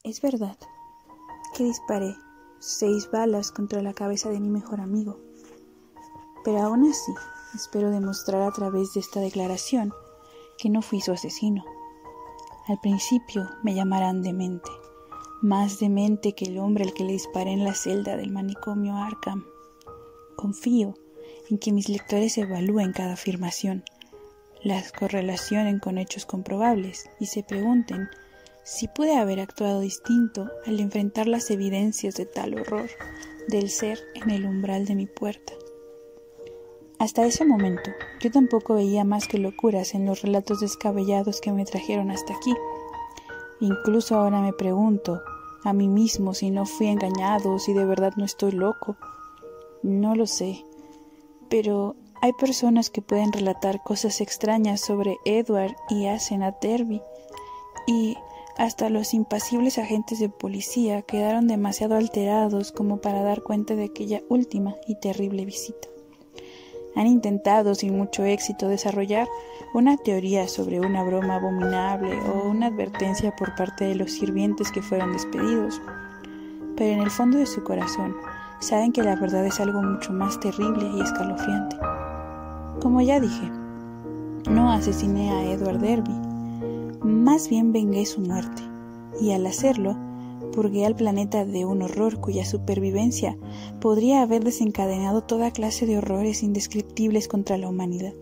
Es verdad que disparé 6 balas contra la cabeza de mi mejor amigo, pero aún así espero demostrar a través de esta declaración que no fui su asesino. Al principio me llamarán demente, más demente que el hombre al que le disparé en la celda del manicomio Arkham. Confío en que mis lectores evalúen cada afirmación, las correlacionen con hechos comprobables y se pregunten si pude haber actuado distinto al enfrentar las evidencias de tal horror del ser en el umbral de mi puerta. Hasta ese momento, yo tampoco veía más que locuras en los relatos descabellados que me trajeron hasta aquí. Incluso ahora me pregunto a mí mismo si no fui engañado o si de verdad no estoy loco. No lo sé, pero hay personas que pueden relatar cosas extrañas sobre Edward y Asenath Derby, y hasta los impasibles agentes de policía quedaron demasiado alterados como para dar cuenta de aquella última y terrible visita. Han intentado sin mucho éxito desarrollar una teoría sobre una broma abominable o una advertencia por parte de los sirvientes que fueron despedidos, pero en el fondo de su corazón saben que la verdad es algo mucho más terrible y escalofriante. Como ya dije, no asesiné a Edward Derby, más bien vengué su muerte, y al hacerlo, purgué al planeta de un horror cuya supervivencia podría haber desencadenado toda clase de horrores indescriptibles contra la humanidad.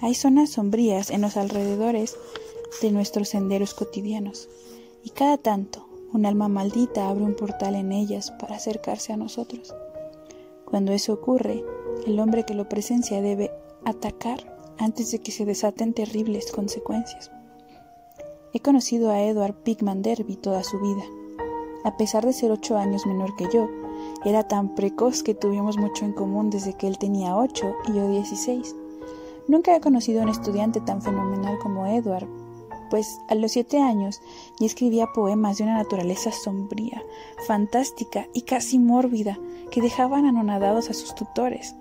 Hay zonas sombrías en los alrededores de nuestros senderos cotidianos, y cada tanto un alma maldita abre un portal en ellas para acercarse a nosotros. Cuando eso ocurre, el hombre que lo presencia debe atacar antes de que se desaten terribles consecuencias. He conocido a Edward Pickman Derby toda su vida. A pesar de ser 8 años menor que yo, era tan precoz que tuvimos mucho en común desde que él tenía 8 y yo 16. Nunca he conocido a un estudiante tan fenomenal como Edward, pues a los 7 años ya escribía poemas de una naturaleza sombría, fantástica y casi mórbida que dejaban anonadados a sus tutores.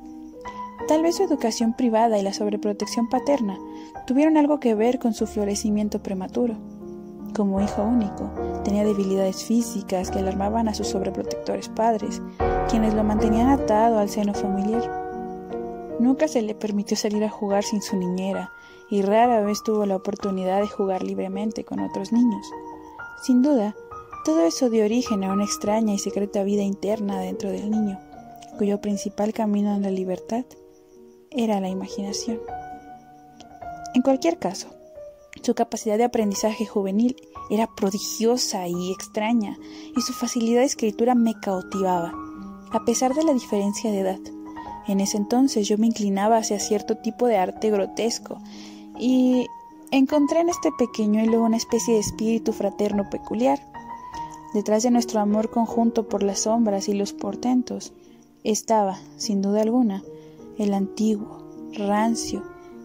Tal vez su educación privada y la sobreprotección paterna tuvieron algo que ver con su florecimiento prematuro. Como hijo único, tenía debilidades físicas que alarmaban a sus sobreprotectores padres, quienes lo mantenían atado al seno familiar. Nunca se le permitió salir a jugar sin su niñera, y rara vez tuvo la oportunidad de jugar libremente con otros niños. Sin duda, todo eso dio origen a una extraña y secreta vida interna dentro del niño, cuyo principal camino en la libertad era la imaginación. En cualquier caso, su capacidad de aprendizaje juvenil era prodigiosa y extraña, y su facilidad de escritura me cautivaba, a pesar de la diferencia de edad. En ese entonces yo me inclinaba hacia cierto tipo de arte grotesco, y encontré en este pequeñuelo una especie de espíritu fraterno peculiar. Detrás de nuestro amor conjunto por las sombras y los portentos estaba, sin duda alguna, el antiguo, rancio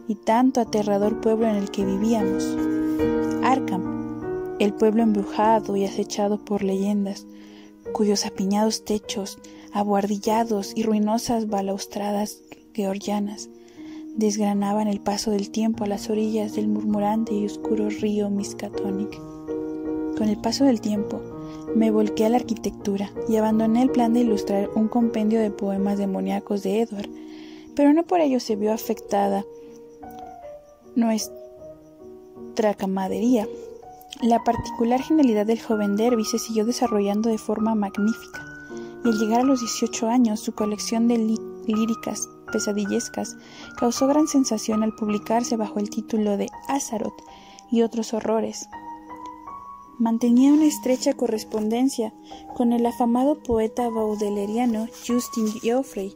y tanto aterrador pueblo en el que vivíamos. Arkham, el pueblo embrujado y acechado por leyendas, cuyos apiñados techos, abuhardillados y ruinosas balaustradas georgianas desgranaban el paso del tiempo a las orillas del murmurante y oscuro río Miskatonic. Con el paso del tiempo, me volqué a la arquitectura y abandoné el plan de ilustrar un compendio de poemas demoníacos de Edward, pero no por ello se vio afectada nuestra camaradería. La particular genialidad del joven Derby se siguió desarrollando de forma magnífica, y al llegar a los 18 años, su colección de líricas pesadillescas causó gran sensación al publicarse bajo el título de Azaroth y otros horrores. Mantenía una estrecha correspondencia con el afamado poeta baudeleriano Justin Geoffrey,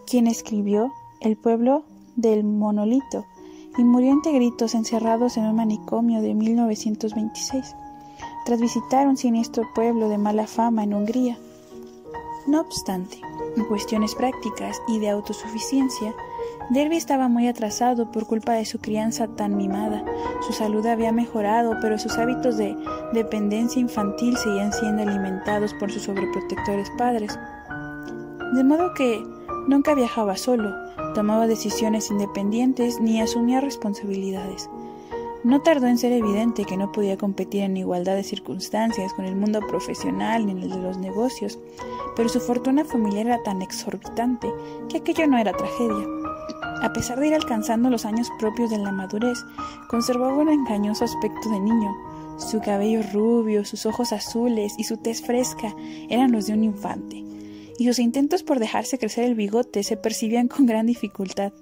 quien escribió El pueblo del monolito y murió entre gritos encerrados en un manicomio de 1926, tras visitar un siniestro pueblo de mala fama en Hungría. No obstante, en cuestiones prácticas y de autosuficiencia, Derby estaba muy atrasado por culpa de su crianza tan mimada. Su salud había mejorado, pero sus hábitos de dependencia infantil seguían siendo alimentados por sus sobreprotectores padres. De modo que nunca viajaba solo, tomaba decisiones independientes ni asumía responsabilidades. No tardó en ser evidente que no podía competir en igualdad de circunstancias con el mundo profesional ni en el de los negocios, pero su fortuna familiar era tan exorbitante que aquello no era tragedia. A pesar de ir alcanzando los años propios de la madurez, conservaba un engañoso aspecto de niño. Su cabello rubio, sus ojos azules y su tez fresca eran los de un infante, y sus intentos por dejarse crecer el bigote se percibían con gran dificultad.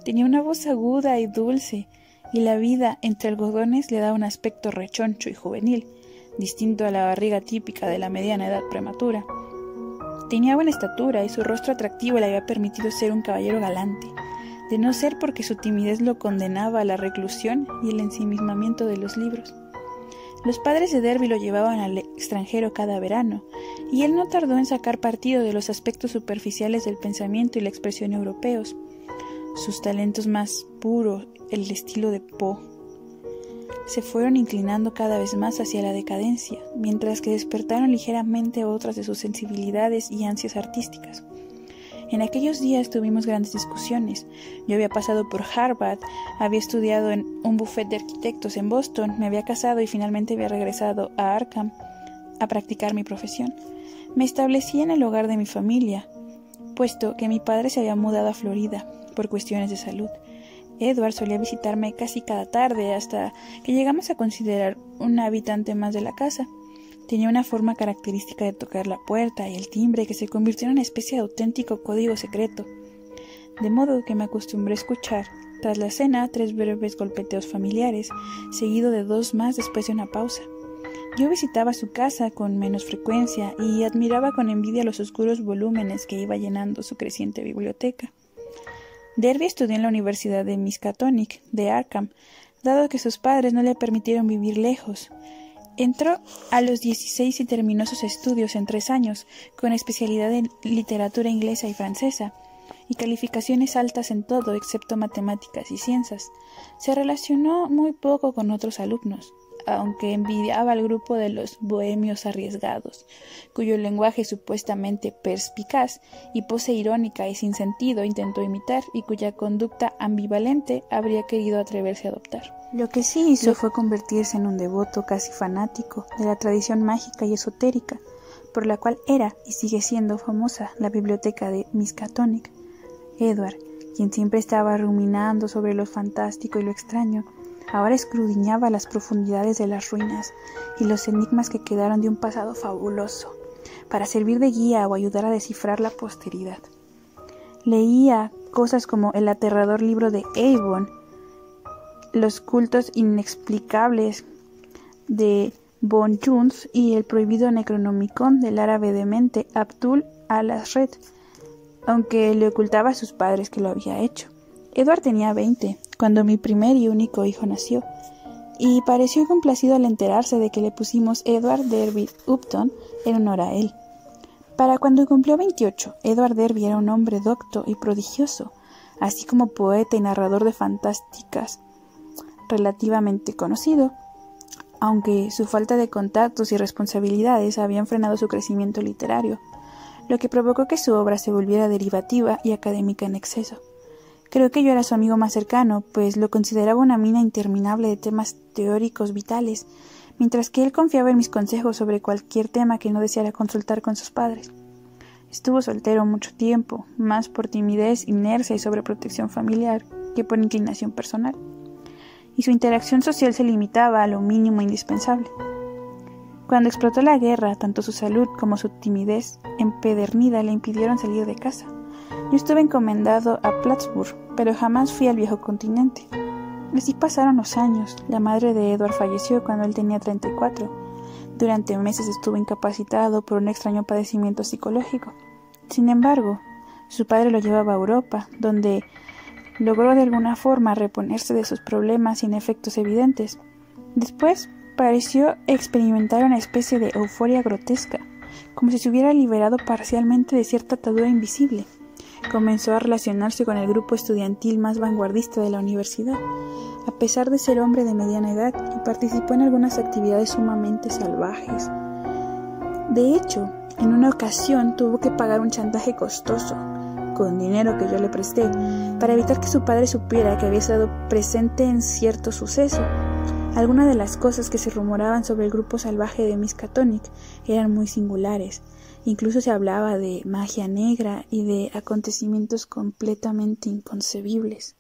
Tenía una voz aguda y dulce, y la vida entre algodones le daba un aspecto rechoncho y juvenil, distinto a la barriga típica de la mediana edad prematura. Tenía buena estatura y su rostro atractivo le había permitido ser un caballero galante, de no ser porque su timidez lo condenaba a la reclusión y el ensimismamiento de los libros. Los padres de Derby lo llevaban al extranjero cada verano, y él no tardó en sacar partido de los aspectos superficiales del pensamiento y la expresión europeos. Sus talentos más puros, el estilo de Poe, se fueron inclinando cada vez más hacia la decadencia, mientras que despertaron ligeramente otras de sus sensibilidades y ansias artísticas. En aquellos días tuvimos grandes discusiones. Yo había pasado por Harvard, había estudiado en un bufete de arquitectos en Boston, me había casado y finalmente había regresado a Arkham a practicar mi profesión. Me establecí en el hogar de mi familia, puesto que mi padre se había mudado a Florida por cuestiones de salud. Edward solía visitarme casi cada tarde hasta que llegamos a considerar un habitante más de la casa. Tenía una forma característica de tocar la puerta y el timbre que se convirtió en una especie de auténtico código secreto, de modo que me acostumbré a escuchar, tras la cena, 3 breves golpeteos familiares, seguido de 2 más después de una pausa. Yo visitaba su casa con menos frecuencia y admiraba con envidia los oscuros volúmenes que iba llenando su creciente biblioteca. Derby estudió en la Universidad de Miskatonic de Arkham, dado que sus padres no le permitieron vivir lejos. Entró a los 16 y terminó sus estudios en 3 años, con especialidad en literatura inglesa y francesa, y calificaciones altas en todo excepto matemáticas y ciencias. Se relacionó muy poco con otros alumnos, aunque envidiaba al grupo de los bohemios arriesgados, cuyo lenguaje supuestamente perspicaz y pose irónica y sin sentido intentó imitar y cuya conducta ambivalente habría querido atreverse a adoptar. Lo que sí hizo fue convertirse en un devoto casi fanático de la tradición mágica y esotérica, por la cual era y sigue siendo famosa la biblioteca de Miskatonic. Edward, quien siempre estaba ruminando sobre lo fantástico y lo extraño, ahora escudriñaba las profundidades de las ruinas y los enigmas que quedaron de un pasado fabuloso, para servir de guía o ayudar a descifrar la posteridad. Leía cosas como el aterrador libro de Avon, los cultos inexplicables de Von Jones y el prohibido Necronomicon del árabe demente Abdul al-Asred, aunque le ocultaba a sus padres que lo había hecho. Edward tenía 20 cuando mi primer y único hijo nació, y pareció complacido al enterarse de que le pusimos Edward Derby Upton en honor a él. Para cuando cumplió 28, Edward Derby era un hombre docto y prodigioso, así como poeta y narrador de fantásticas relativamente conocido, aunque su falta de contactos y responsabilidades habían frenado su crecimiento literario, lo que provocó que su obra se volviera derivativa y académica en exceso. Creo que yo era su amigo más cercano, pues lo consideraba una mina interminable de temas teóricos vitales, mientras que él confiaba en mis consejos sobre cualquier tema que no deseara consultar con sus padres. Estuvo soltero mucho tiempo, más por timidez, inercia y sobreprotección familiar que por inclinación personal, y su interacción social se limitaba a lo mínimo indispensable. Cuando explotó la guerra, tanto su salud como su timidez empedernida le impidieron salir de casa. Yo estuve encomendado a Plattsburgh, pero jamás fui al viejo continente. Así pasaron los años. La madre de Edward falleció cuando él tenía 34. Durante meses estuvo incapacitado por un extraño padecimiento psicológico. Sin embargo, su padre lo llevaba a Europa, donde logró de alguna forma reponerse de sus problemas sin efectos evidentes. Después pareció experimentar una especie de euforia grotesca, como si se hubiera liberado parcialmente de cierta atadura invisible. Comenzó a relacionarse con el grupo estudiantil más vanguardista de la universidad, a pesar de ser hombre de mediana edad, y participó en algunas actividades sumamente salvajes. De hecho, en una ocasión tuvo que pagar un chantaje costoso, con dinero que yo le presté, para evitar que su padre supiera que había estado presente en cierto suceso, Algunas de las cosas que se rumoraban sobre el grupo salvaje de Miskatonic eran muy singulares. Incluso se hablaba de magia negra y de acontecimientos completamente inconcebibles.